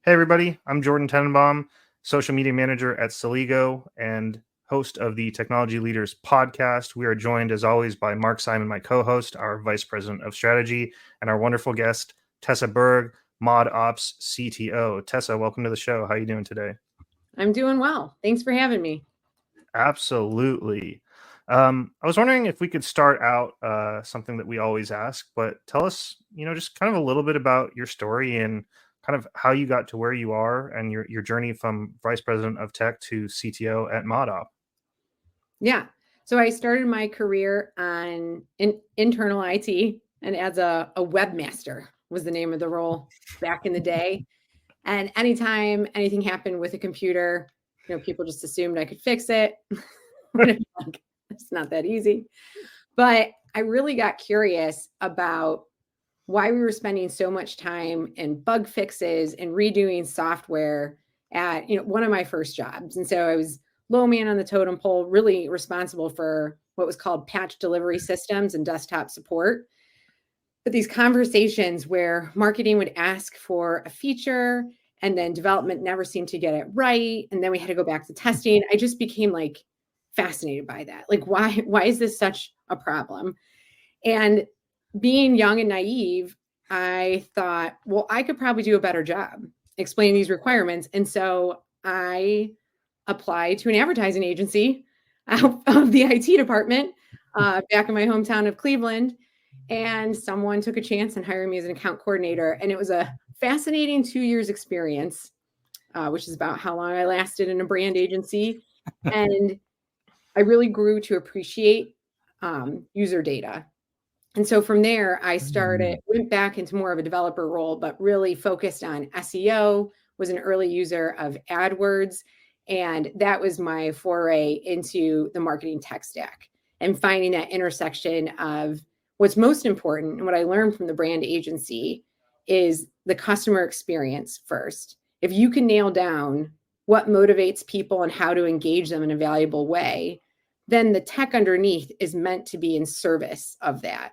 Hey, everybody. I'm Jordan Tenenbaum, social media manager at Celigo and host of the Technology Leaders podcast. We are joined, as always, by Mark Simon, my co-host, our vice president of strategy, and our wonderful guest, Tessa Burg, Mod Ops CTO. Tessa, welcome to the show. How are you doing today? I'm doing well. Thanks for having me. Absolutely. I was wondering if we could start out something that we always ask, but tell us, just kind of a little bit about your story and kind of how you got to where you are and your journey from vice president of tech to CTO at Mod Op. Yeah. So I started my career in internal IT and as a webmaster was the name of the role back in the day. And anytime anything happened with a computer, people just assumed I could fix it. It's not that easy. But I really got curious about why we were spending so much time in bug fixes and redoing software at one of my first jobs. And so I was low man on the totem pole, really responsible for what was called patch delivery systems and desktop support. But these conversations where marketing would ask for a feature and then development never seemed to get it right, and then we had to go back to testing, I just became fascinated by that. Why is this such a problem? And being young and naive, I thought, well, I could probably do a better job explaining these requirements. And so I applied to an advertising agency out of the IT department back in my hometown of Cleveland. And someone took a chance and hired me as an account coordinator. And it was a fascinating 2 years experience, which is about how long I lasted in a brand agency. And I really grew to appreciate user data. And so from there, I went back into more of a developer role, but really focused on SEO, was an early user of AdWords. And that was my foray into the marketing tech stack and finding that intersection of what's most important. And what I learned from the brand agency is the customer experience first. If you can nail down what motivates people and how to engage them in a valuable way, then the tech underneath is meant to be in service of that.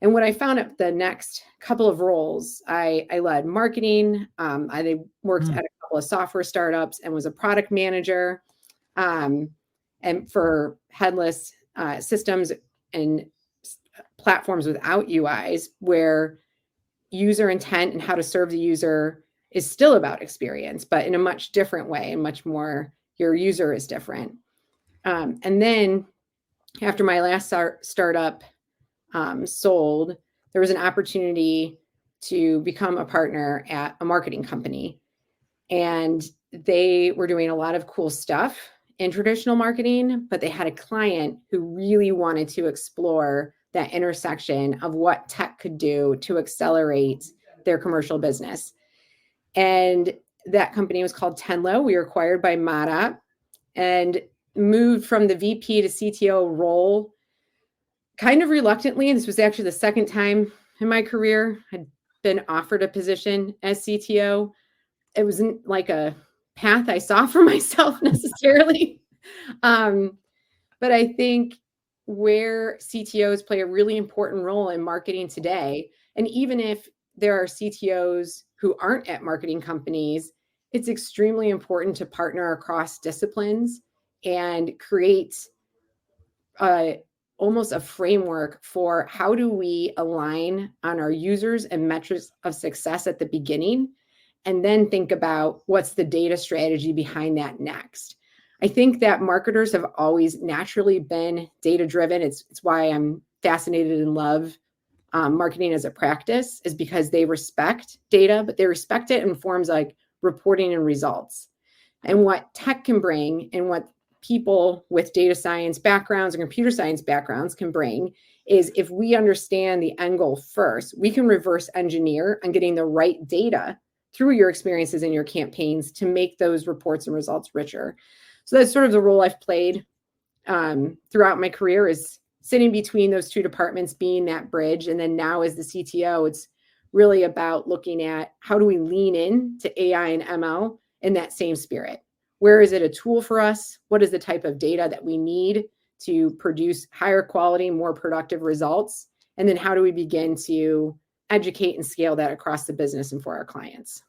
And what I found at the next couple of roles, I led marketing. I worked at a couple of software startups and was a product manager, and for headless systems and platforms without UIs, where user intent and how to serve the user is still about experience, but in a much different way and much more your user is different. And then after my last startup sold, there was an opportunity to become a partner at a marketing company. And they were doing a lot of cool stuff in traditional marketing, but they had a client who really wanted to explore that intersection of what tech could do to accelerate their commercial business. And that company was called Tenlo. We were acquired by Mod Op and moved from the VP to CTO role kind of reluctantly. This was actually the second time in my career I'd been offered a position as CTO. It wasn't like a path I saw for myself necessarily. But I think where CTOs play a really important role in marketing today, and even if there are CTOs who aren't at marketing companies, it's extremely important to partner across disciplines and create almost a framework for how do we align on our users and metrics of success at the beginning, and then think about what's the data strategy behind that next. I think that marketers have always naturally been data-driven. It's why I'm fascinated and love marketing as a practice, is because they respect data, but they respect it in forms like reporting and results. And what tech can bring and what people with data science backgrounds and computer science backgrounds can bring is, if we understand the end goal first, we can reverse engineer on getting the right data through your experiences in your campaigns to make those reports and results richer. So that's sort of the role I've played throughout my career, is sitting between those two departments, being that bridge. And then now as the CTO, it's really about looking at how do we lean in to AI and ML in that same spirit. Where is it a tool for us? What is the type of data that we need to produce higher quality, more productive results? And then how do we begin to educate and scale that across the business and for our clients?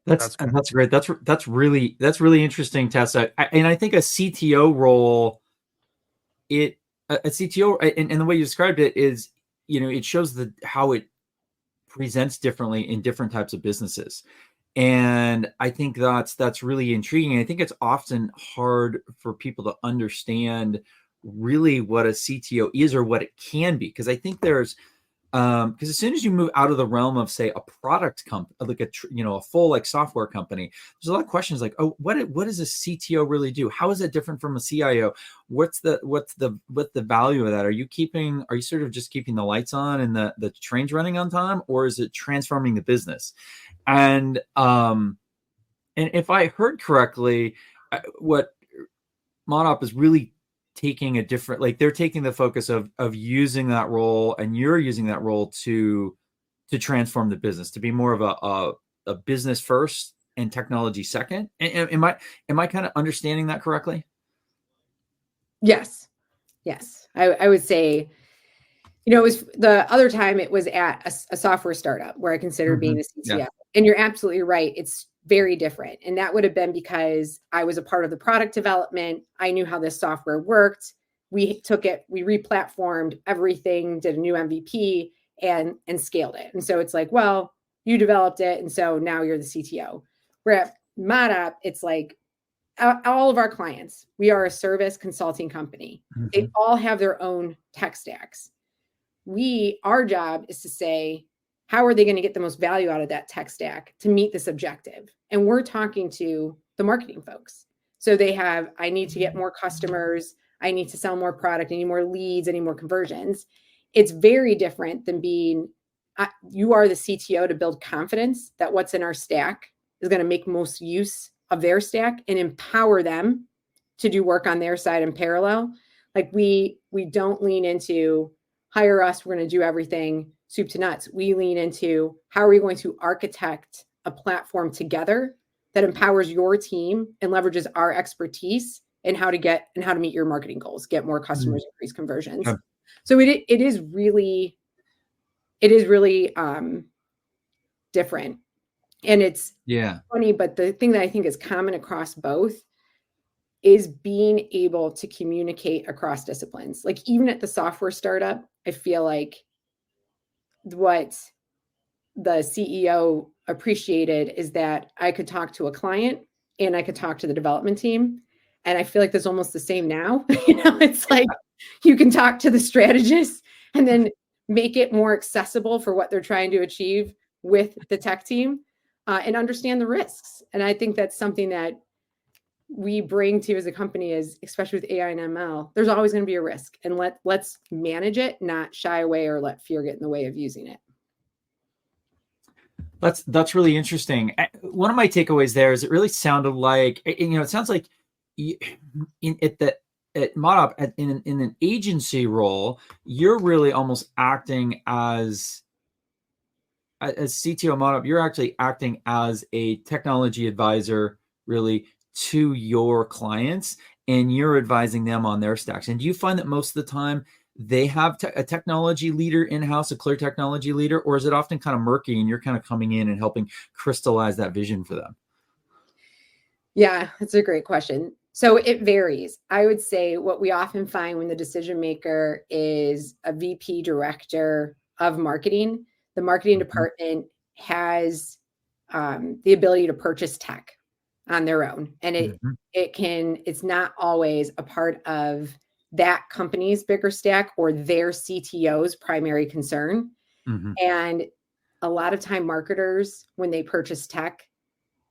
That's cool. That's great. That's really interesting, Tessa. And I think a CTO role, a CTO, and the way you described it is, it shows how it presents differently in different types of businesses. And I think that's really intriguing. I think it's often hard for people to understand really what a CTO is or what it can be, because I think there's because as soon as you move out of the realm of, say, a product company, like a full like software company, there's a lot of questions like, oh, what does a CTO really do? How is that different from a CIO? What's the value of that? Are you sort of just keeping the lights on and the trains running on time, or is it transforming the business? And if I heard correctly, what Mod Op is really taking a different, like they're taking the focus of using that role, and you're using that role to transform the business, to be more of a business first and technology second. Am I kind of understanding that correctly? Yes. I would say, it was the other time it was at a software startup where I considered being a CTO. Yeah. And you're absolutely right. It's very different. And that would have been because I was a part of the product development. I knew how this software worked. We took it, we replatformed everything, did a new MVP and scaled it. And so it's like, well, you developed it. And so now you're the CTO. Where at Mod Op, it's like all of our clients, we are a service consulting company. Mm-hmm. They all have their own tech stacks. Our job is to say, how are they going to get the most value out of that tech stack to meet this objective? And we're talking to the marketing folks. So I need to get more customers. I need to sell more product. I need more leads. I need more conversions. It's very different than you are the CTO to build confidence that what's in our stack is going to make most use of their stack and empower them to do work on their side in parallel. Like we don't lean into hire us, we're going to do everything soup to nuts. We lean into how are we going to architect a platform together that empowers your team and leverages our expertise in how to meet your marketing goals, get more customers, increase conversions. Yeah. So it is really different. And it's funny, but the thing that I think is common across both is being able to communicate across disciplines. Like even at the software startup, I feel like what the CEO appreciated is that I could talk to a client and I could talk to the development team. And I feel like that's almost the same now. It's like you can talk to the strategist and then make it more accessible for what they're trying to achieve with the tech team and understand the risks. And I think that's something that we bring to as a company is, especially with AI and ML, there's always going to be a risk, and let's manage it, not shy away or let fear get in the way of using it. That's really interesting. One of my takeaways there is it really sounded like, it sounds like at Mod Op, in an agency role, you're really almost acting as CTO Mod Op, you're actually acting as a technology advisor really to your clients, and you're advising them on their stacks. And do you find that most of the time they have a technology leader in-house, a clear technology leader, or is it often kind of murky and you're kind of coming in and helping crystallize that vision for them? Yeah, that's a great question. So it varies. I would say what we often find when the decision maker is a VP director of marketing, the marketing department has the ability to purchase tech on their own. And it's not always a part of that company's bigger stack or their CTO's primary concern. Mm-hmm. And a lot of time marketers, when they purchase tech,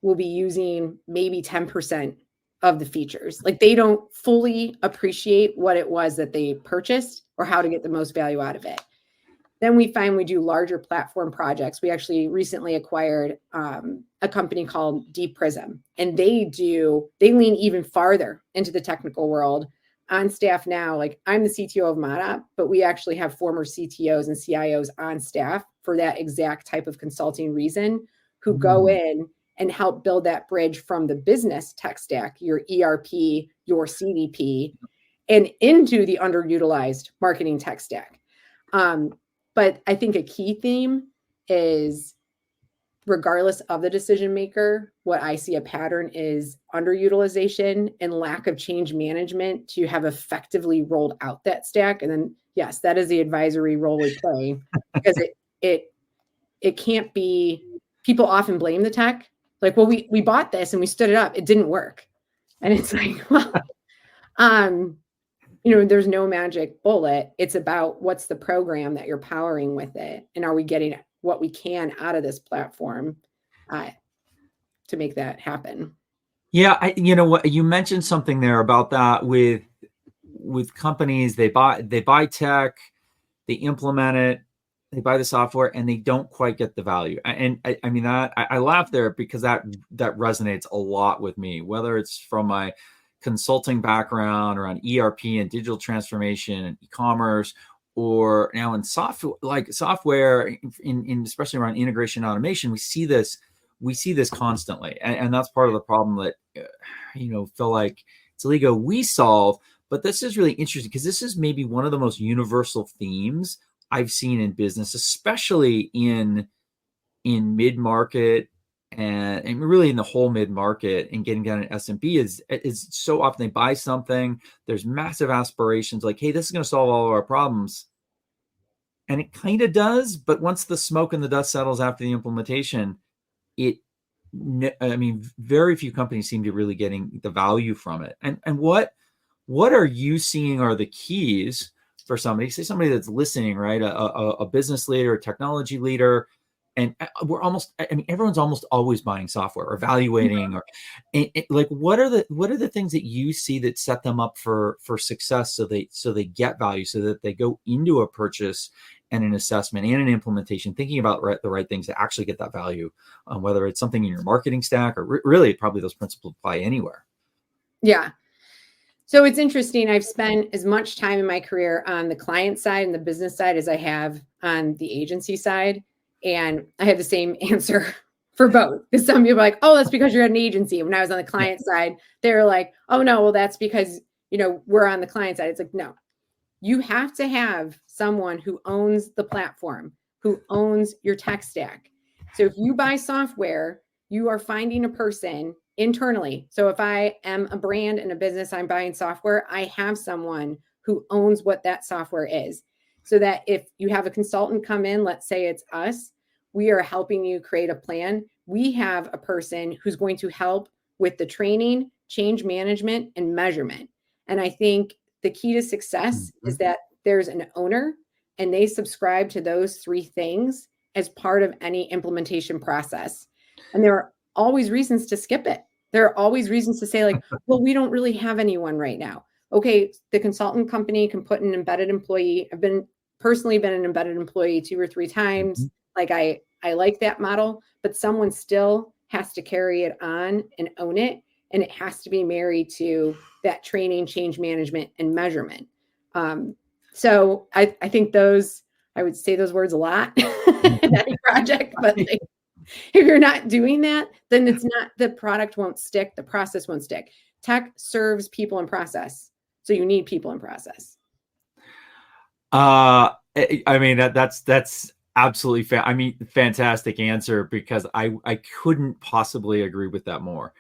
will be using maybe 10% of the features. Like they don't fully appreciate what it was that they purchased or how to get the most value out of it. Then we find we do larger platform projects. We actually recently acquired a company called D Prism, and they lean even farther into the technical world. On staff now, like I'm the CTO of Mod Op, but we actually have former CTOs and CIOs on staff for that exact type of consulting reason, who go in and help build that bridge from the business tech stack, your ERP, your CDP, and into the underutilized marketing tech stack. But I think a key theme is regardless of the decision maker, what I see a pattern is underutilization and lack of change management to have effectively rolled out that stack. And then, yes, that is the advisory role we play, because it can't be, people often blame the tech. Like, well, we bought this and we stood it up. It didn't work. And it's like, well, there's no magic bullet. It's about what's the program that you're powering with it. And are we getting what we can out of this platform to make that happen? Yeah. What you mentioned something there about that with companies, they buy tech, they implement it, they buy the software, and they don't quite get the value. And I mean, that I laugh there because that resonates a lot with me, whether it's from my consulting background around ERP and digital transformation and e-commerce, or now in software, in especially around integration and automation. We see this constantly, and that's part of the problem that feel like Celigo we solve. But this is really interesting because this is maybe one of the most universal themes I've seen in business, especially in mid-market and really in the whole mid-market, and getting down in SMB is so often they buy something, there's massive aspirations like, hey, this is going to solve all of our problems. And it kind of does, but once the smoke and the dust settles after the implementation, very few companies seem to really getting the value from it. And what are you seeing are the keys for somebody that's listening, right? A business leader, a technology leader, and everyone's almost always buying software or evaluating, or like, what are the things that you see that set them up for success, so they get value, so that they go into a purchase and an assessment and an implementation thinking about the right things to actually get that value, whether it's something in your marketing stack or really probably those principles apply anywhere. Yeah. So it's interesting. I've spent as much time in my career on the client side and the business side as I have on the agency side. And I have the same answer for both. Because some people are like, oh, that's because you're at an agency. When I was on the client side, they were like, oh, no, well, that's because, we're on the client side. It's like, no, you have to have someone who owns the platform, who owns your tech stack. So if you buy software, you are finding a person internally. So if I am a brand and a business, I'm buying software, I have someone who owns what that software is. So that if you have a consultant come in, let's say it's us, we are helping you create a plan. We have a person who's going to help with the training, change management, and measurement. And I think the key to success is that there's an owner and they subscribe to those three things as part of any implementation process. And there are always reasons to skip it. There are always reasons to say, like, well, we don't really have anyone right now. Okay, the consultant company can put an embedded employee. I've personally been an embedded employee 2 or 3 times. Like I like that model, but someone still has to carry it on and own it. And it has to be married to that training, change management, and measurement. So I think I would say those words a lot in any project, but if you're not doing that, then the product won't stick. The process won't stick. Tech serves people and process. So you need people and process. I mean, that's absolutely fantastic answer, because I couldn't possibly agree with that more.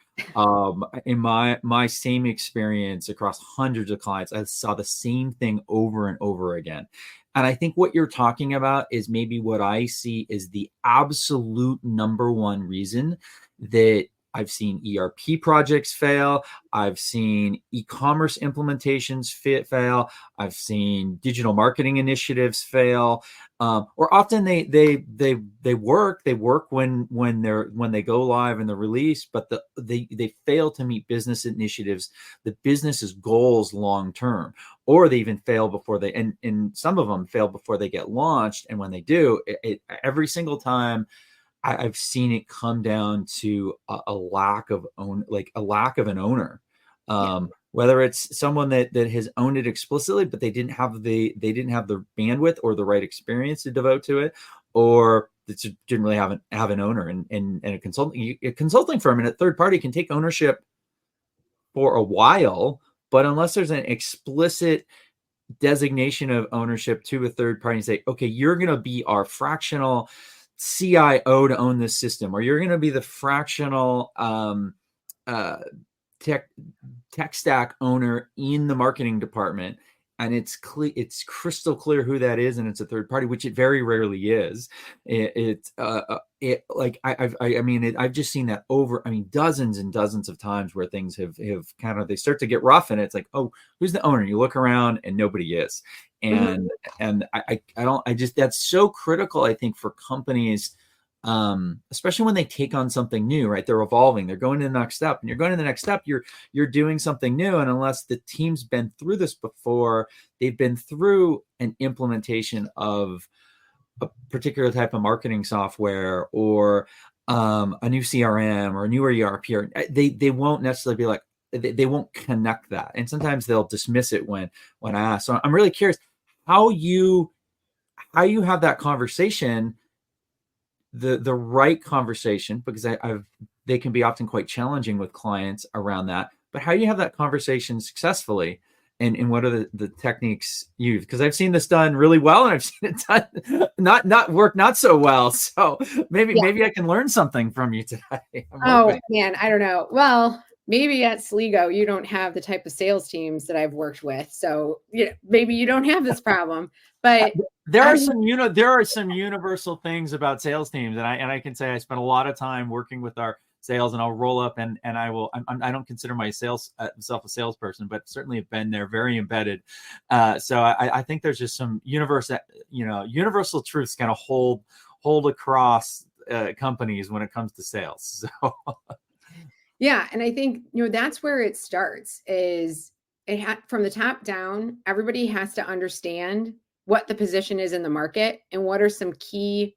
In my same experience across hundreds of clients, I saw the same thing over and over again. And I think what you're talking about is maybe what I see is the absolute number one reason that I've seen ERP projects fail. I've seen e-commerce implementations fail. I've seen digital marketing initiatives fail. Or often they work when they go live and they're released, but they fail to meet business initiatives, the business's goals long term, or they even fail before they and some of them fail before they get launched. And when they do, every single time, I've seen it come down to a lack of an owner, whether it's someone that has owned it explicitly, but they didn't have the bandwidth or the right experience to devote to it, or that didn't really have an owner. And a consulting firm and a third party can take ownership for a while, but unless there's an explicit designation of ownership to a third party and say, okay, you're going to be our fractional CIO to own this system, or you're going to be the fractional tech stack owner in the marketing department, and it's crystal clear who that is, and it's a third party, which it very rarely is. I've just seen that over, dozens and dozens of times where things have kind of, they start to get rough, and it's like, oh, who's the owner? You look around and nobody is. And that's so critical, I think, for companies, especially when they take on something new, right? They're evolving, they're going to the next step, and you're going to the next step, you're doing something new. And unless the team's been through this before, they've been through an implementation of a particular type of marketing software, or a new CRM or a new ERP, or they won't necessarily be like, they won't connect that. And sometimes they'll dismiss it when asked. So I'm really curious how you have that conversation, the right conversation, because they can be often quite challenging with clients around that, but how do you have that conversation successfully, and what are the techniques used? Because I've seen this done really well, and I've seen it done not so well. So maybe I can learn something from you today. Man, I don't know. Well, maybe at Celigo, you don't have the type of sales teams that I've worked with. So maybe you don't have this problem, but there are some universal things about sales teams. And I can say I spent a lot of time working with our sales, and I'll roll up and I don't consider myself a salesperson, but certainly have been there, very embedded. So I think there's just some universal truths kind of hold across companies when it comes to sales. So. Yeah. And I think, that's where it starts, is from the top down, everybody has to understand what the position is in the market and what are some key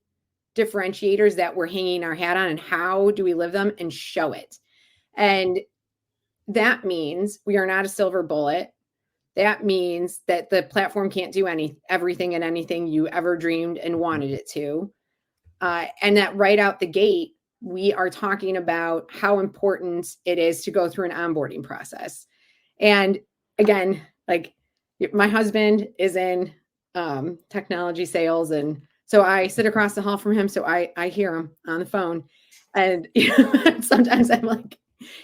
differentiators that we're hanging our hat on, and how do we live them and show it. And that means we are not a silver bullet. That means that the platform can't do everything and anything you ever dreamed and wanted it to. And that right out the gate, we are talking about how important it is to go through an onboarding process. And again, like, my husband is in technology sales, and so I sit across the hall from him, so I hear him on the phone, and sometimes I'm like,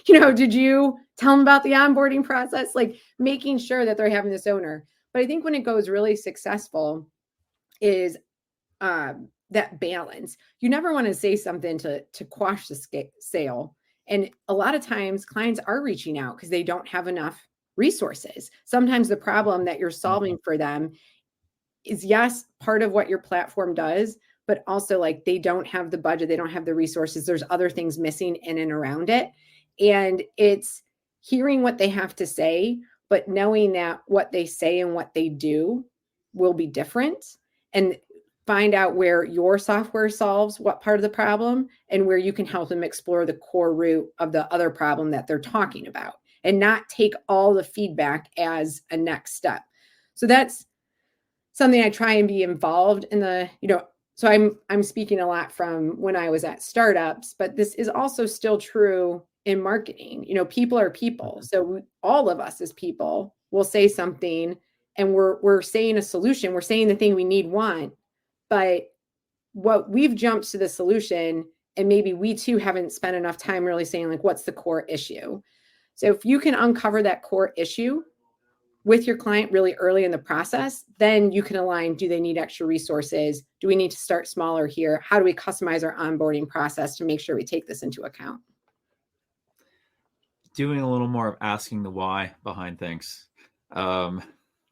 did you tell them about the onboarding process? Like, making sure that they're having this owner. But I think when it goes really successful is that balance. You never want to say something to quash the sale. And a lot of times clients are reaching out because they don't have enough resources. Sometimes the problem that you're solving for them is, yes, part of what your platform does, but also like they don't have the budget, they don't have the resources. There's other things missing in and around it. And it's hearing what they have to say, but knowing that what they say and what they do will be different, and find out where your software solves what part of the problem, and where you can help them explore the core root of the other problem that they're talking about, and not take all the feedback as a next step. So that's something I try and be involved in so I'm speaking a lot from when I was at startups, but this is also still true in marketing. People are people. So all of us as people will say something, and we're saying a solution, we're saying the thing we want, but what we've jumped to the solution, and maybe we too haven't spent enough time really saying, like, what's the core issue? So if you can uncover that core issue with your client really early in the process, then you can align, do they need extra resources? Do we need to start smaller here? How do we customize our onboarding process to make sure we take this into account? Doing a little more of asking the why behind things.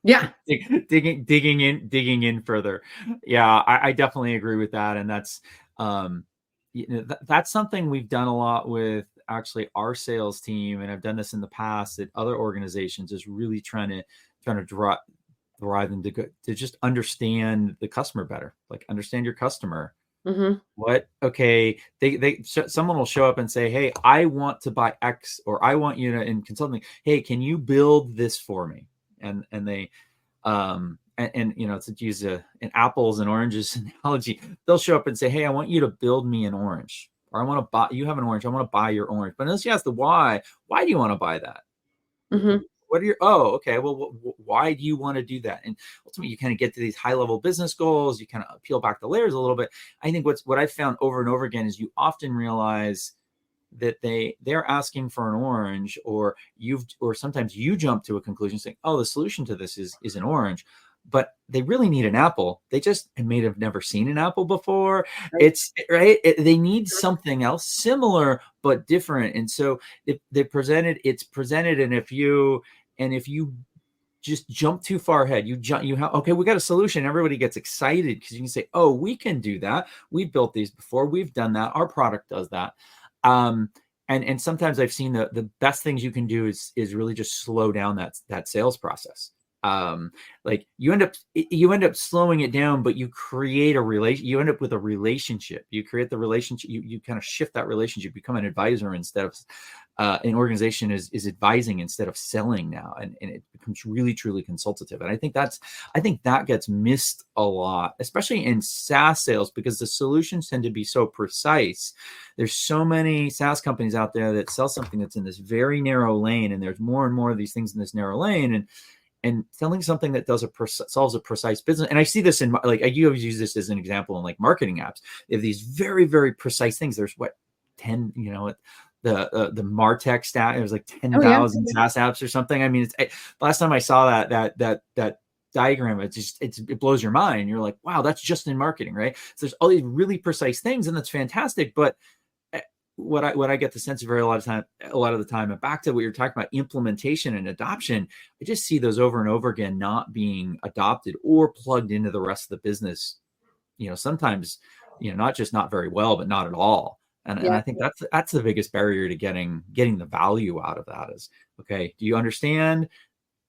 Yeah. Digging in further. Yeah, I definitely agree with that. And that's, that's something we've done a lot with actually our sales team. And I've done this in the past at other organizations, is really trying to drive them to just understand the customer better, like understand your customer. Mm-hmm. Someone will show up and say, hey, I want to buy X, or I want you to, in consulting, hey, can you build this for me? And they, to use an apples and oranges analogy, they'll show up and say, hey, I want you to build me an orange, or you have an orange, I want to buy your orange. But unless you ask the why do you want to buy that? Mm-hmm. what are your, okay. Well, why do you want to do that? And ultimately you kind of get to these high level business goals. You kind of peel back the layers a little bit. I think what I've found over and over again is you often realize that they're asking for an orange, or sometimes you jump to a conclusion saying, oh, the solution to this is an orange, but they really need an apple. They just may have never seen an apple before. Right. It's right. They need something else similar, but different. And so it's presented. And if you just jump too far ahead, okay, we got a solution. Everybody gets excited because you can say, oh, we can do that. We've built these before. We've done that. Our product does that. And sometimes I've seen the best things you can do is really just slow down that sales process. Like you end up slowing it down, but you create you end up with a relationship. You create the relationship. You kind of shift that relationship, become an advisor instead of an organization is advising instead of selling now. And it becomes really, truly consultative. And I think that gets missed a lot, especially in SaaS sales, because the solutions tend to be so precise. There's so many SaaS companies out there that sell something that's in this very narrow lane. And there's more and more of these things in this narrow lane. And selling something that solves a precise business. And I see this in, like, I always use this as an example in like marketing apps. They have these very, very precise things. There's 10, the MarTech stat, it was like 10,000 SaaS apps or something. I mean, last time I saw that diagram, it blows your mind. You're like, wow, that's just in marketing, right? So there's all these really precise things, and that's fantastic. But what I get the sense of a lot of the time, and back to what you're talking about, implementation and adoption, I just see those over and over again not being adopted or plugged into the rest of the business. Sometimes, not very well, but not at all. And I think that's the biggest barrier to getting the value out of that is, okay, do you understand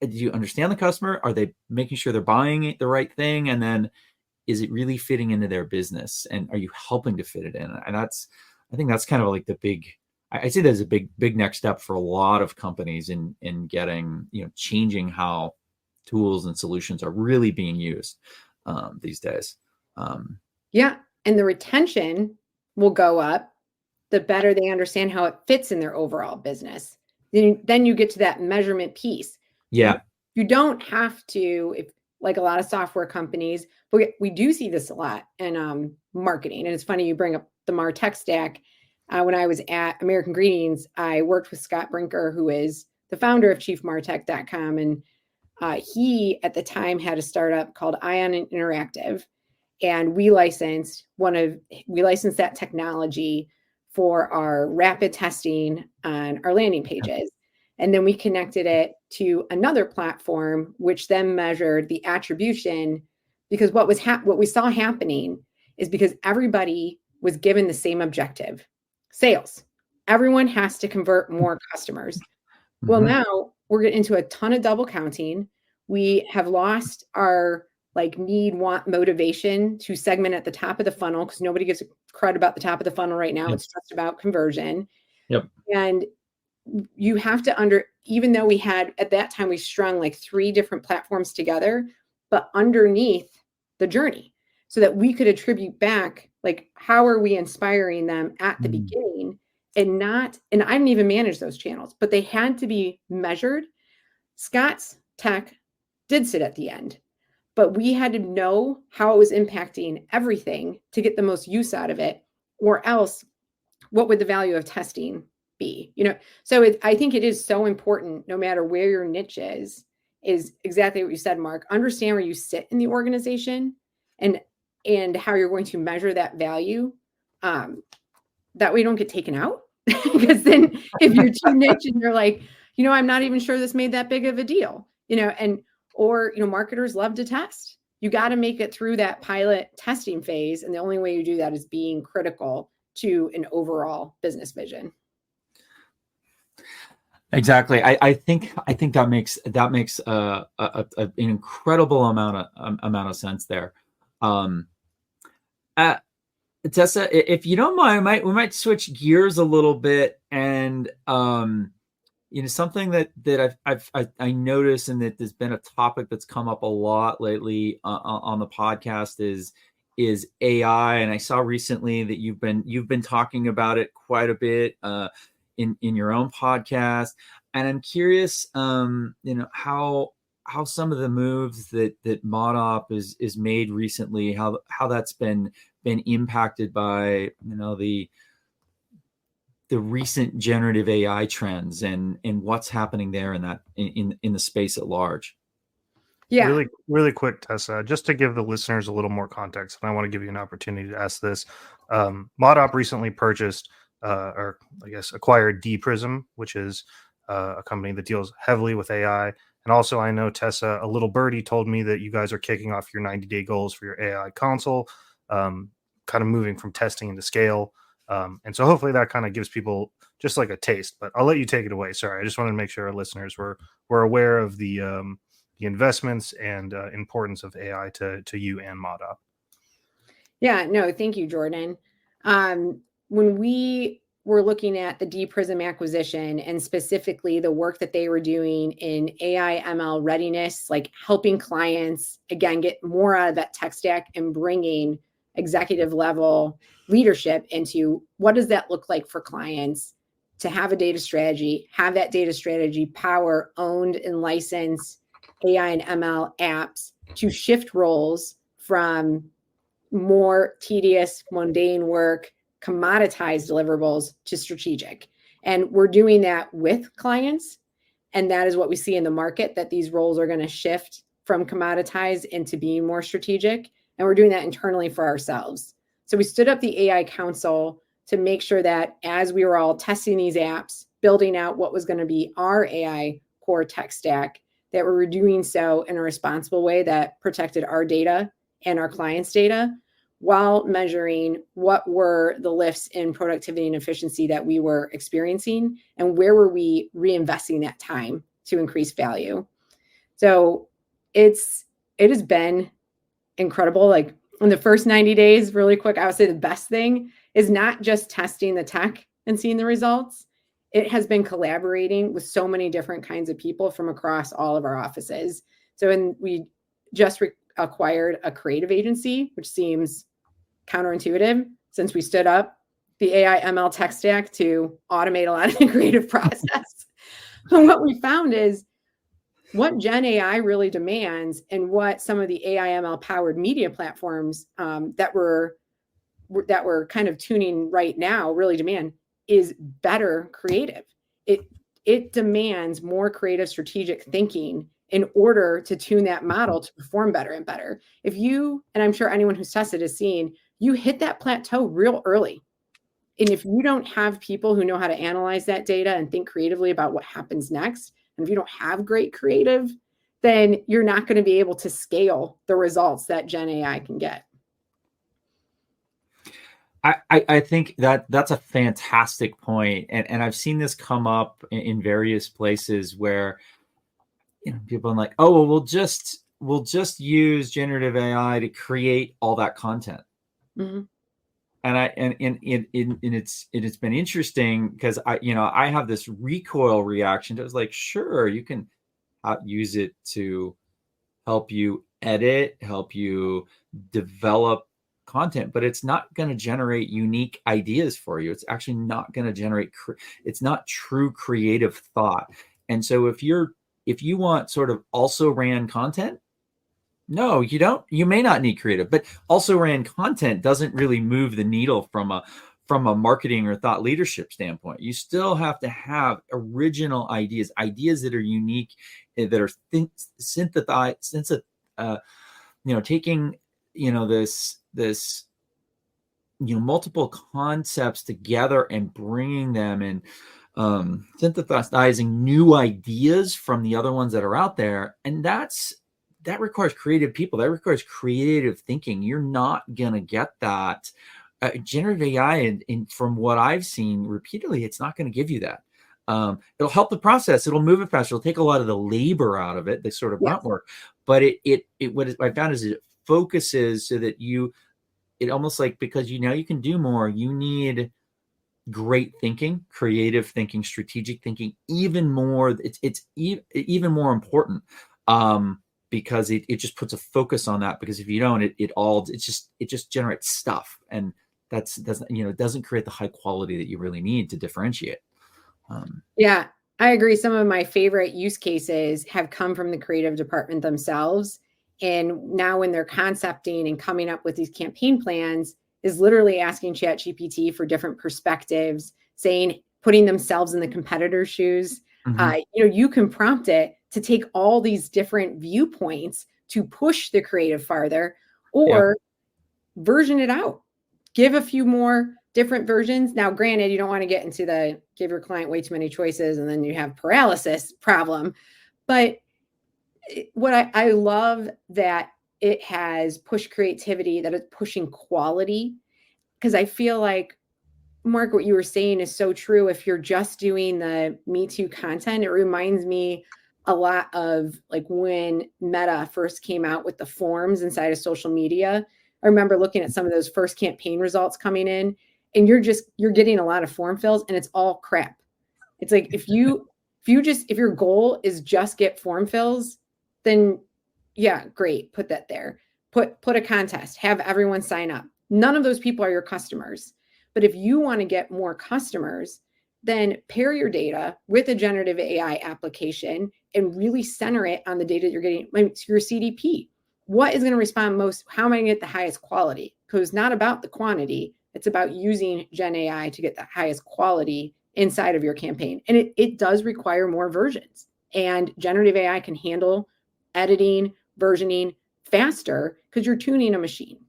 the customer? Are they making sure they're buying the right thing? And then is it really fitting into their business? And are you helping to fit it in? And I think that's kind of like I see that as a big next step for a lot of companies in getting, changing how tools and solutions are really being used these days. Yeah. And the retention will go up the better they understand how it fits in their overall business. Then you get to that measurement piece. Yeah. You don't have to, like a lot of software companies, but we do see this a lot in marketing. And it's funny you bring up the MarTech stack. When I was at American Greetings, I worked with Scott Brinker, who is the founder of chiefmartech.com. And he, at the time, had a startup called Ion Interactive. And we licensed that technology for our rapid testing on our landing pages. And then we connected it to another platform, which then measured the attribution, because what we saw happening is because everybody was given the same objective, sales. Everyone has to convert more customers. Mm-hmm. Well, now we're getting into a ton of double counting. We have lost our need, want, motivation to segment at the top of the funnel, because nobody gives a crud about the top of the funnel right now. Yep. It's just about conversion. Yep. And you have to even though we had, at that time, we strung 3 different platforms together, but underneath the journey, so that we could attribute back, how are we inspiring them at the beginning, and I didn't even manage those channels, but they had to be measured. Scott's tech did sit at the end, but we had to know how it was impacting everything to get the most use out of it, or else what would the value of testing be? So I think it is so important, no matter where your niche is exactly what you said, Mark. Understand where you sit in the organization and how you're going to measure that value. That way you don't get taken out. Because then if you're too niche and you're like, I'm not even sure this made that big of a deal, or marketers love to test. You got to make it through that pilot testing phase. And the only way you do that is being critical to an overall business vision. Exactly. I think that makes an incredible amount of sense there. Tessa, if you don't mind, we might switch gears a little bit, and something that I noticed, and that there's been a topic that's come up a lot lately on the podcast is AI. And I saw recently that you've been talking about it quite a bit in your own podcast. I'm curious, how some of the moves that Mod Op is made recently, how that's been impacted by the recent generative AI trends and what's happening there in that in the space at large. Yeah. Really, really quick, Tessa, just to give the listeners a little more context, and I want to give you an opportunity to ask this. Mod Op recently purchased, or I guess acquired D Prism, which is a company that deals heavily with AI. And also, I know, Tessa, a little birdie told me that you guys are kicking off your 90-day goals for your AI console, kind of moving from testing into scale. And so hopefully that kind of gives people just like a taste, but I'll let you take it away. Sorry. I just wanted to make sure our listeners were aware of the investments and importance of AI to you and Mod Op. Yeah, no, thank you, Jordan. When we were looking at the D Prism acquisition and specifically the work that they were doing in AI ML readiness, like helping clients, again, get more out of that tech stack and bringing executive level leadership into what does that look like for clients to have a data strategy, have that data strategy power owned and licensed AI and ML apps to shift roles from more tedious, mundane work, commoditized deliverables to strategic. And we're doing that with clients. And that is what we see in the market, that these roles are going to shift from commoditized into being more strategic. And we're doing that internally for ourselves. So we stood up the AI Council to make sure that as we were all testing these apps, building out what was going to be our AI core tech stack, that we were doing so in a responsible way that protected our data and our clients' data while measuring what were the lifts in productivity and efficiency that we were experiencing and where were we reinvesting that time to increase value. So it has been incredible. Like in the first 90 days, really quick, I would say the best thing is not just testing the tech and seeing the results. It has been collaborating with so many different kinds of people from across all of our offices. So we just acquired a creative agency, which seems counterintuitive since we stood up the AI ML tech stack to automate a lot of the creative process. And what we found is what Gen AI really demands and what some of the AI ML powered media platforms that we're kind of tuning right now really demand is better creative. It demands more creative strategic thinking in order to tune that model to perform better and better. If you, and I'm sure anyone who's tested has seen, you hit that plateau real early. And if you don't have people who know how to analyze that data and think creatively about what happens next, and if you don't have great creative, then you're not going to be able to scale the results that Gen AI can get. I think that's a fantastic point. And I've seen this come up in various places where people are like, oh, well, we'll just use generative AI to create all that content. Mm-hmm. And it's been interesting because I have this recoil reaction to it. It's like, sure, you can use it to help you edit, help you develop content, but it's not going to generate unique ideas for you. It's actually not going to generate, it's not true creative thought. And so if you want sort of also ran content, no, you don't. You may not need creative, but also ran content doesn't really move the needle from a marketing or thought leadership standpoint. You still have to have original ideas that are unique, that are synthesized, taking this multiple concepts together and bringing them and synthesizing new ideas from the other ones that are out there. And that requires creative people. That requires creative thinking. You're not going to get that. Generative AI, and from what I've seen repeatedly, it's not going to give you that. It'll help the process. It'll move it faster. It'll take a lot of the labor out of it, the sort of grunt work. But what I found is it focuses so that it almost like, because you can do more, you need great thinking, creative thinking, strategic thinking, even more. It's even more important. Because it just puts a focus on that. Because if you don't, it just generates stuff, and it doesn't create the high quality that you really need to differentiate. Yeah, I agree. Some of my favorite use cases have come from the creative department themselves. And now when they're concepting and coming up with these campaign plans, is literally asking ChatGPT for different perspectives, saying, putting themselves in the competitor's shoes. You can prompt it to take all these different viewpoints to push the creative farther, or version it out. Give a few more different versions. Now, granted, you don't want to get into the give your client way too many choices and then you have paralysis problem. But what I love that it has pushed creativity, that it's pushing quality, because I feel like, Mark, what you were saying is so true. If you're just doing the Me Too content, it reminds me a lot of like when Meta first came out with the forms inside of social media. I remember looking at some of those first campaign results coming in, and you're getting a lot of form fills and it's all crap. It's like if your goal is just get form fills, then yeah, great, put that there. Put a contest, have everyone sign up. None of those people are your customers. But if you want to get more customers, then pair your data with a generative AI application and really center it on the data you're getting, like your CDP. What is going to respond most? How am I going to get the highest quality? Because it's not about the quantity. It's about using Gen AI to get the highest quality inside of your campaign. And it does require more versions. And generative AI can handle editing, versioning faster because you're tuning a machine.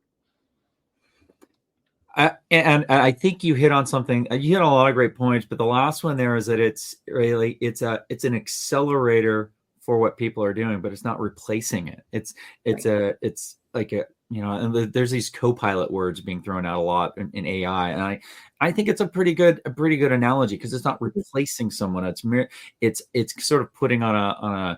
And I think you hit on something. You hit on a lot of great points, but the last one there is that it's an accelerator for what people are doing, but it's not replacing it. It's like a, and there's these co-pilot words being thrown out a lot in AI, and I think it's a pretty good analogy, because it's not replacing someone. It's sort of putting on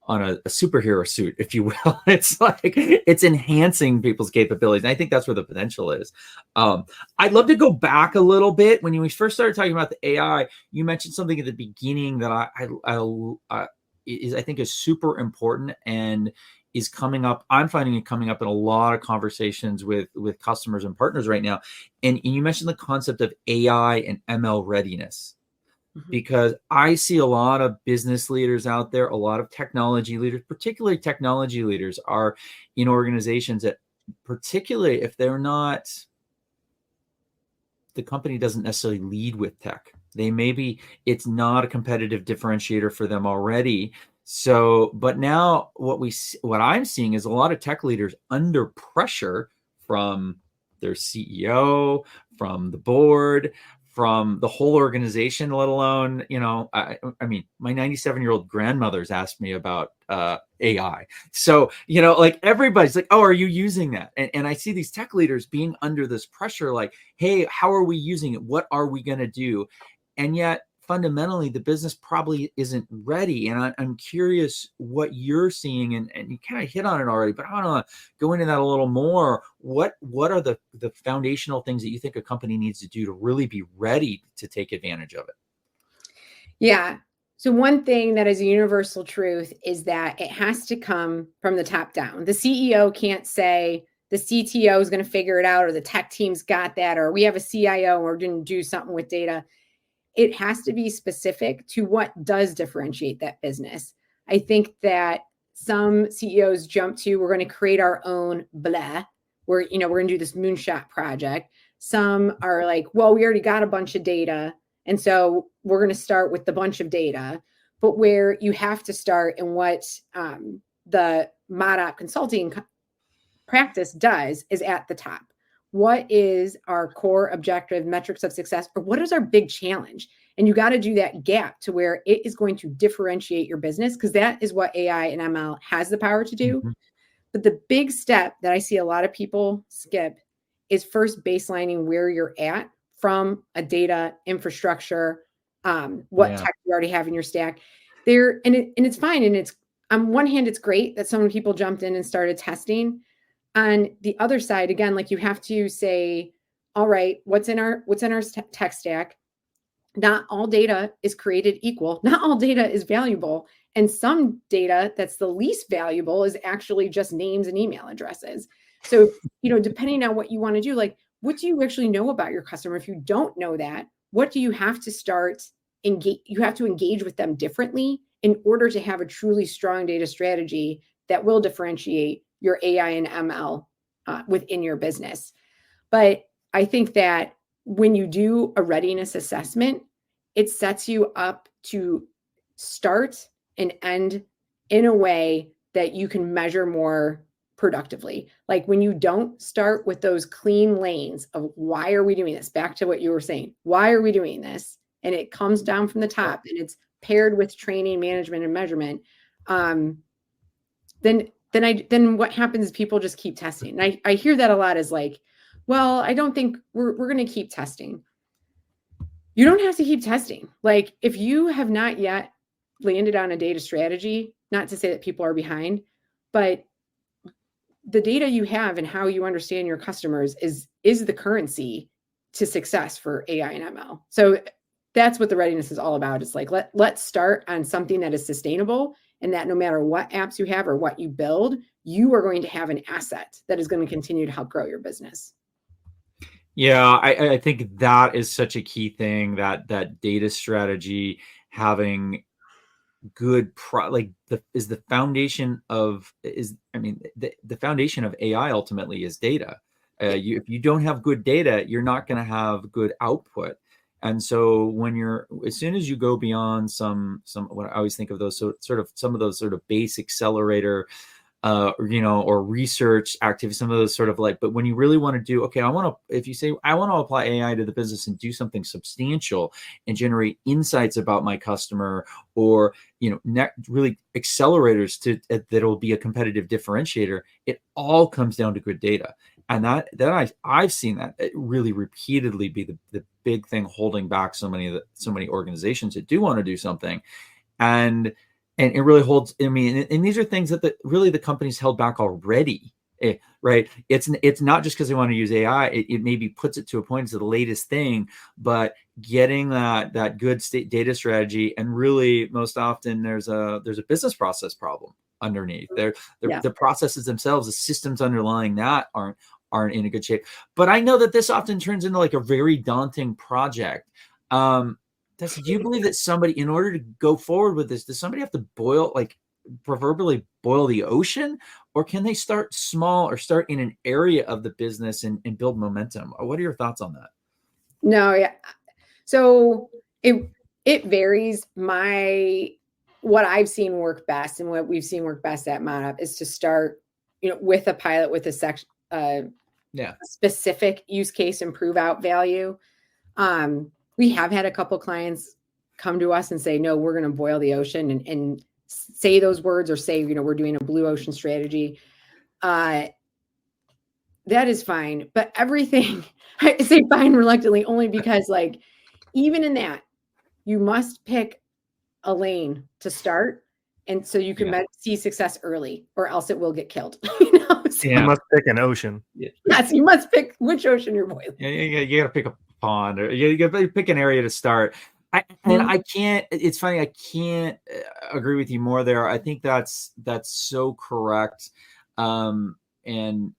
a superhero suit, if you will. It's like it's enhancing people's capabilities. And I think that's where the potential is. I'd love to go back a little bit. When we first started talking about the AI, you mentioned something at the beginning that I think is super important and is coming up. I'm finding it coming up in a lot of conversations with customers and partners right now. And you mentioned the concept of AI and ML readiness. Because I see a lot of business leaders out there, a lot of technology leaders, particularly technology leaders, are in organizations that, particularly if they're not, the company doesn't necessarily lead with tech. It's not a competitive differentiator for them already. So, but now what I'm seeing is a lot of tech leaders under pressure from their CEO, from the board, from the whole organization, let alone, I mean, my 97-year-old grandmother's asked me about AI. So, like everybody's like, oh, are you using that? And I see these tech leaders being under this pressure, like, hey, how are we using it? What are we going to do? And yet, fundamentally, the business probably isn't ready. And I'm curious what you're seeing, and you kind of hit on it already, but I want to go into that a little more. What are the foundational things that you think a company needs to do to really be ready to take advantage of it? Yeah. So one thing that is a universal truth is that it has to come from the top down. The CEO can't say the CTO is going to figure it out, or the tech team's got that, or we have a CIO and we're going to do something with data. It has to be specific to what does differentiate that business. I think that some CEOs jump to, we're going to create our own blah. We're going to do this moonshot project. Some are like, well, we already got a bunch of data, and so we're going to start with the bunch of data. But where you have to start, and what the Mod Op consulting practice does, is at the top. What is our core objective, metrics of success, or what is our big challenge? And you got to do that gap to where it is going to differentiate your business, because that is what AI and ML has the power to do. But the big step that I see a lot of people skip is first baselining where you're at from a data infrastructure, what tech you already have in your stack there. And it's fine. And it's, on one hand, it's great that so many people jumped in and started testing. On the other side, again, like you have to say, all right, what's in our tech stack? Not all data is created equal. Not all data is valuable. And some data that's the least valuable is actually just names and email addresses. So, depending on what you want to do, like, what do you actually know about your customer? If you don't know that, what do you have to start engage with them differently in order to have a truly strong data strategy that will differentiate your AI and ML within your business. But I think that when you do a readiness assessment, it sets you up to start and end in a way that you can measure more productively. Like when you don't start with those clean lanes of why are we doing this? Back to what you were saying, why are we doing this? And it comes down from the top and it's paired with training, management, and measurement. Then what happens is people just keep testing. And I hear that a lot is like, well, I don't think we're going to keep testing. You don't have to keep testing. Like if you have not yet landed on a data strategy, not to say that people are behind, but the data you have and how you understand your customers is the currency to success for AI and ML. So that's what the readiness is all about. It's like, let's start on something that is sustainable and that no matter what apps you have or what you build, you are going to have an asset that is going to continue to help grow your business. Yeah, I think that is such a key thing, that data strategy having good is the foundation of the foundation of AI ultimately is data. If you don't have good data, you're not going to have good output. And so as soon as you go beyond some what I always think of those sort of some of those sort of base accelerator or research activities, some of those sort of but when you really want to do, okay, if you say, I want to apply AI to the business and do something substantial and generate insights about my customer, or, really accelerators that'll be a competitive differentiator, it all comes down to good data. And I've seen that really repeatedly be the big thing holding back so many organizations that do want to do something. And it really holds, and these are things that really the company's held back already, right? It's not just because they want to use AI. It maybe puts it to a point, it's the latest thing, but getting that good data strategy, and really most often there's a business process problem underneath. The processes themselves, the systems underlying that aren't in a good shape. But I know that this often turns into like a very daunting project. Tessa, do you believe that somebody, in order to go forward with this, does somebody have to proverbially boil the ocean, or can they start small or start in an area of the business and build momentum? What are your thoughts on that? No, yeah. So it varies. What I've seen work best and what we've seen work best at Mod Op is to start, with a pilot with a specific use case and prove out value. We have had a couple clients come to us and say, no, we're going to boil the ocean and say those words, or say, we're doing a blue ocean strategy. That is fine. But everything, I say fine reluctantly, only because even in that, you must pick a lane to start. And so you can see success early, or else it will get killed. So, you must pick an ocean. Yes, you must pick which ocean you're boiling. You got to pick a pond, or you got to pick an area to start. I can't. It's funny. I can't agree with you more there. I think that's so correct. And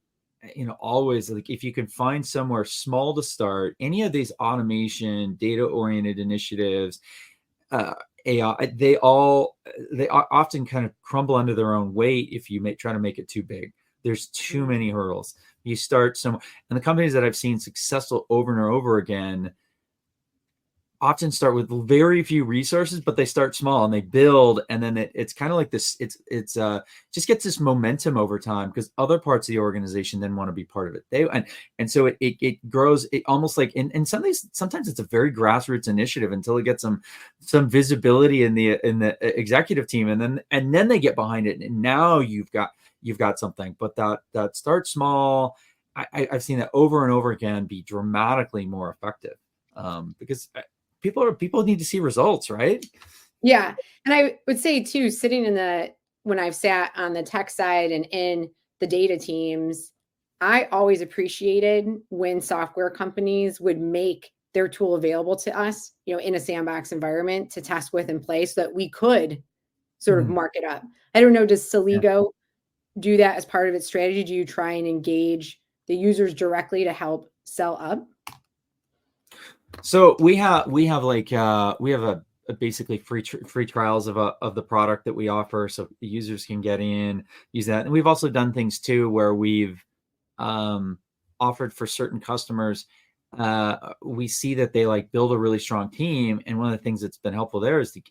always, if you can find somewhere small to start, any of these automation, data-oriented initiatives, AI, they often kind of crumble under their own weight if you try to make it too big. There's too many hurdles. You start somewhere, and the companies that I've seen successful over and over again often start with very few resources, but they start small and they build, and then it's kind of like this. It's just gets this momentum over time because other parts of the organization then want to be part of it. And so it grows. It almost like in sometimes it's a very grassroots initiative until it gets some visibility in the executive team, and then they get behind it, and now you've got something. But that start small. I've seen that over and over again be dramatically more effective because people need to see results, right? Yeah. And I would say too, when I've sat on the tech side and in the data teams, I always appreciated when software companies would make their tool available to us, in a sandbox environment to test with and play, so that we could sort of mark it up. I don't know, does Celigo do that as part of its strategy? Do you try and engage the users directly to help sell up? So we have a basically free trials of the product that we offer, so the users can get in, use that. And we've also done things too where we've offered for certain customers. We see that they like build a really strong team, and one of the things that's been helpful there is to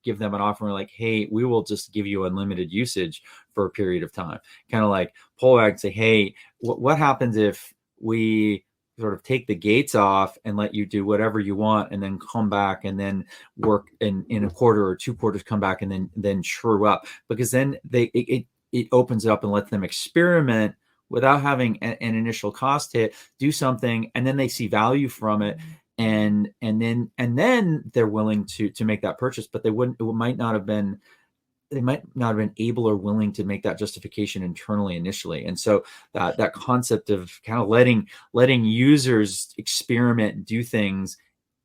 give them an offer like, hey, we will just give you unlimited usage for a period of time. Kind of like pull back and say, hey, what happens if we sort of take the gates off and let you do whatever you want, and then come back and then work in a quarter or 2 quarters, come back and then true up, because then it opens it up and lets them experiment without having an initial cost hit, do something, and then they see value from it, and then they're willing to make that purchase. But they might not have been able or willing to make that justification internally initially. And so that concept of kind of letting users experiment, do things,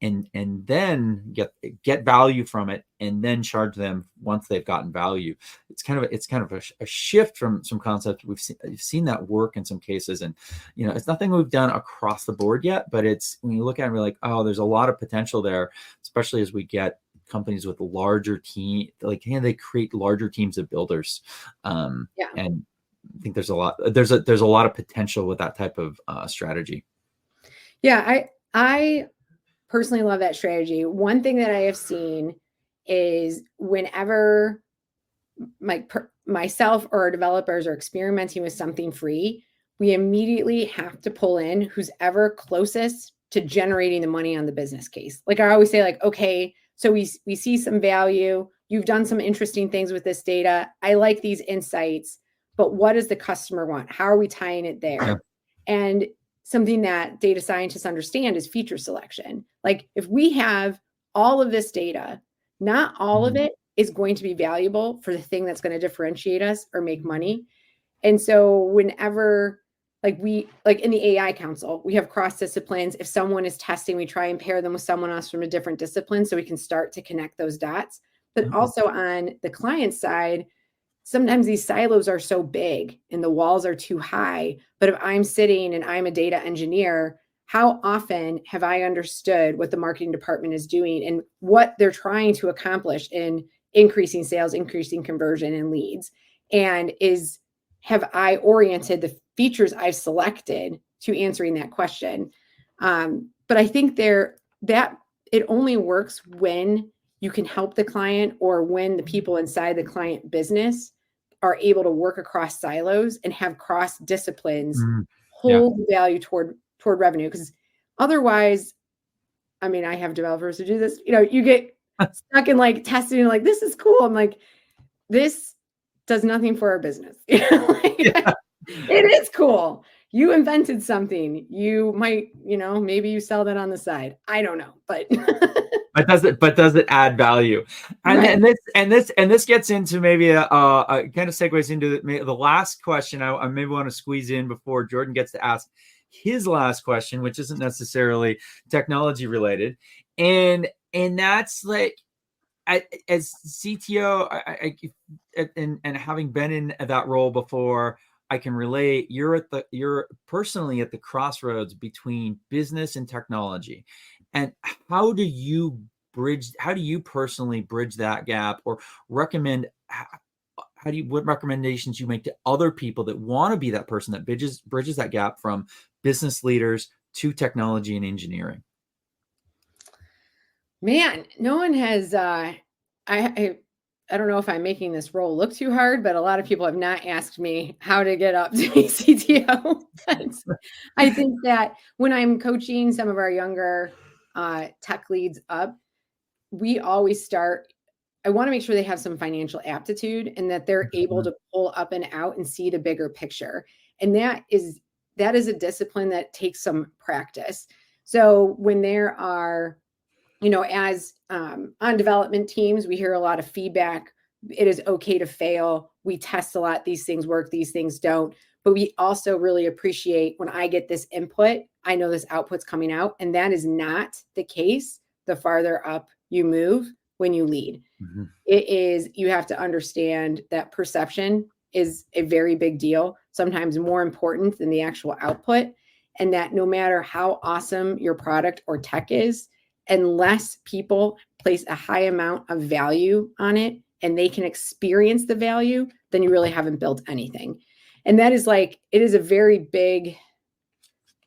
and then get value from it, and then charge them once they've gotten value. It's kind of a shift from some concepts. We've seen that work in some cases, and it's nothing we've done across the board yet, but it's, when you look at it, we're like, oh, there's a lot of potential there, especially as we get companies with larger team, like, they create larger teams of builders. And I think there's a lot of potential with that type of strategy. Yeah, I personally love that strategy. One thing that I have seen is whenever myself or our developers are experimenting with something free, we immediately have to pull in who's ever closest to generating the money on the business case. Like I always say, like, okay, so we see some value. You've done some interesting things with this data. I like these insights, but what does the customer want? How are we tying it there? Yeah. And something that data scientists understand is feature selection. Like if we have all of this data, not all of it is going to be valuable for the thing that's going to differentiate us or make money. And so whenever, like in the AI council, we have cross disciplines. If someone is testing, we try and pair them with someone else from a different discipline so we can start to connect those dots. But also on the client side, sometimes these silos are so big and the walls are too high. But if I'm sitting and I'm a data engineer, how often have I understood what the marketing department is doing and what they're trying to accomplish in increasing sales, increasing conversion and leads? And have I oriented the features I've selected to answering that question? But I think that it only works when you can help the client, or when the people inside the client business are able to work across silos and have cross disciplines hold value toward revenue. Because otherwise, I mean, I have developers who do this, you get stuck in like testing, like, this is cool. I'm like, this does nothing for our business. It is cool. You invented something. You might, maybe you sell that on the side. I don't know, but does it add value? And this gets into maybe a kind of segues into the last question I maybe want to squeeze in before Jordan gets to ask his last question, which isn't necessarily technology related, and that's like, as CTO, and having been in that role before, I can relate. You're personally at the crossroads between business and technology, and how do you personally bridge that gap, or recommend? What recommendations you make to other people that want to be that person that bridges that gap from business leaders to technology and engineering? Man, no one has, I don't know if I'm making this role look too hard, but a lot of people have not asked me how to get up to be CTO. I think that when I'm coaching some of our younger tech leads up, we always start, I want to make sure they have some financial aptitude and that they're able to pull up and out and see the bigger picture. And that is a discipline that takes some practice. So when there are, as on development teams, we hear a lot of feedback. It is okay to fail. We test a lot. These things work, these things don't. But we also really appreciate when I get this input, I know this output's coming out. And that is not the case the farther up you move when you lead. You have to understand that perception is a very big deal, sometimes more important than the actual output. And that no matter how awesome your product or tech is, unless people place a high amount of value on it and they can experience the value, then you really haven't built anything. And that is like, it is a very big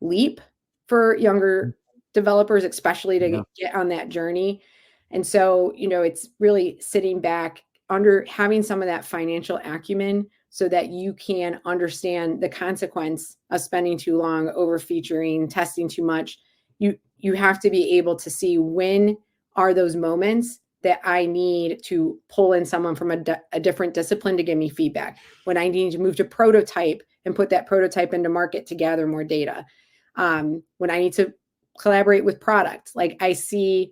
leap for younger developers, especially to get on that journey. And so, it's really sitting back under having some of that financial acumen so that you can understand the consequence of spending too long, over featuring, testing too much. You have to be able to see when are those moments that I need to pull in someone from a different discipline to give me feedback, when I need to move to prototype and put that prototype into market to gather more data, when I need to collaborate with product. Like, I see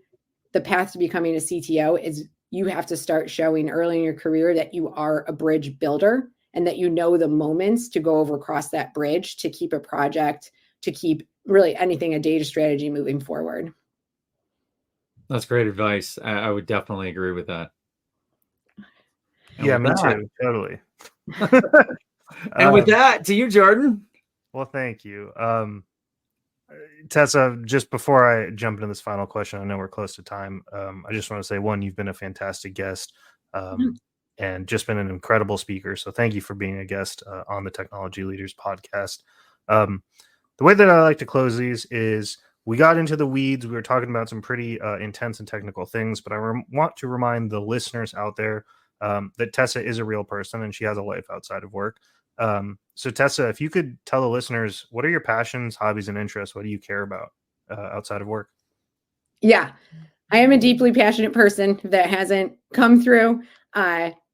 the path to becoming a CTO is you have to start showing early in your career that you are a bridge builder and that you know the moments to go over across that bridge to keep a project, to keep really anything, a data strategy moving forward. That's great advice. I would definitely agree with that. Yeah, me too. Totally. And with that, to you, Jordan. Well, thank you. Tessa, just before I jump into this final question, I know we're close to time. I just want to say, one, you've been a fantastic guest and just been an incredible speaker. So thank you for being a guest on the Technology Leaders podcast. The way that I like to close these is we got into the weeds. We were talking about some pretty intense and technical things, but I want to remind the listeners out there that Tessa is a real person and she has a life outside of work. So Tessa, if you could tell the listeners, what are your passions, hobbies, and interests? What do you care about outside of work? Yeah, I am a deeply passionate person that hasn't come through.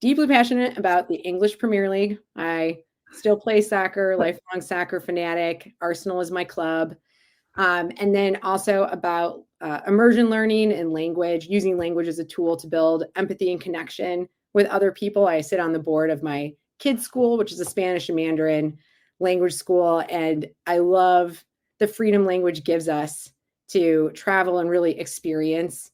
Deeply passionate about the English Premier League. I still play soccer, lifelong soccer fanatic. Arsenal is my club. And then also about immersion learning and language, using language as a tool to build empathy and connection with other people. I sit on the board of my kids' school, which is a Spanish and Mandarin language school. And I love the freedom language gives us to travel and really experience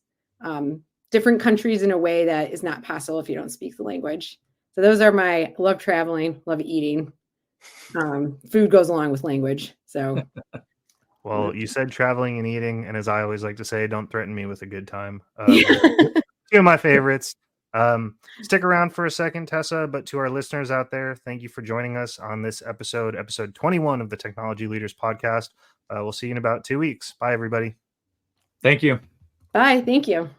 different countries in a way that is not possible if you don't speak the language. So those are love traveling, love eating. Food goes along with language. So. Well, you said traveling and eating, and as I always like to say, don't threaten me with a good time. Two of my favorites. Stick around for a second, Tessa, but to our listeners out there, thank you for joining us on this episode 21 of the Technology Leaders podcast. We'll see you in about 2 weeks. Bye, everybody. Thank you. Bye. Thank you.